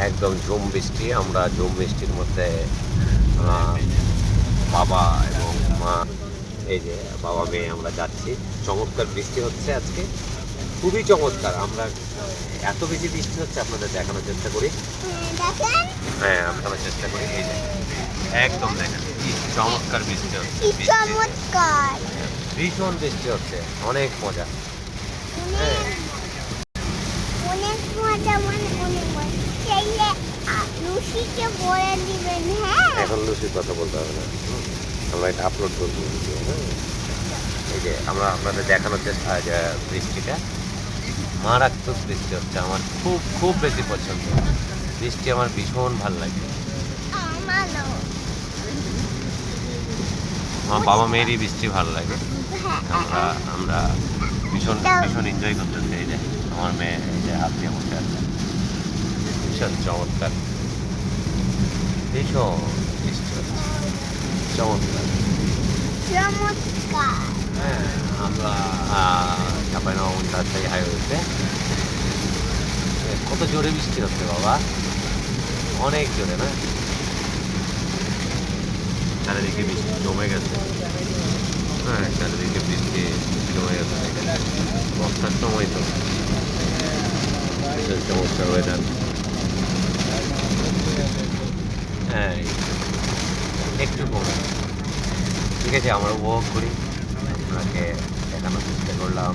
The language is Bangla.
একদম ঝুম বৃষ্টি। আমরা ঝুম বৃষ্টির মধ্যে বাবা এবং মা, এই যে বাবা মেয়ে আমরা যাচ্ছি। চমৎকার বৃষ্টি হচ্ছে আজকে, খুবই চমৎকার। আমরা এত বেশি বৃষ্টি হচ্ছে আপনাদের দেখানোর চেষ্টা করি। হ্যাঁ, দেখানোর চেষ্টা করি। এই যে একদম দেখেন কি চমৎকার বৃষ্টি হচ্ছে, চমৎকার ভীষণ বৃষ্টি হচ্ছে, অনেক মজা। হ্যাঁ, অনেক মজা, মানে অনেক মজা। চাইলে লুসিকে বলে দিবেন। হ্যাঁ, এখন লুচির কথা বলতে হবে না, আমরা এটা আপলোড করবো ভিডিও। হ্যাঁ, এই যে আমরা আপনাদের দেখানোর চেষ্টা, যে বৃষ্টিটা মারাত্মক বৃষ্টি হচ্ছে। আমার খুব খুব বেশি পছন্দ বৃষ্টি, আমার ভীষণ ভালো লাগে। আমারও। আমার বাবা মেয়েরই বৃষ্টি ভালো লাগে। আমরা হ্যাঁ, আমরা ভীষণ ভীষণ এনজয় করতেছি। এই যে আমার মেয়ে, এই যে হাত দিয়ে বসে আছে, ভীষণ চমৎকার, ভীষণ বৃষ্টি হচ্ছে, চমৎকার। চমৎকার। হ্যাঁ, আমরা চাঁপাইনবাবগঞ্জ রাজশাহী হাইওয়েতে। কত জোরে বৃষ্টি হচ্ছে বাবা, অনেক জোরে না? চারিদিকে বৃষ্টি জমে গেছে। হ্যাঁ, চারিদিকে বৃষ্টি জমে গেছে। দেখেন বর্ষার সময় তো, ভীষণ চমৎকার ওয়েদার। হ্যাঁ, একটু কমে। ঠিক আছে, আমরা উপভোগ করি, আপনাকে দেখানোর চেষ্টা করলাম।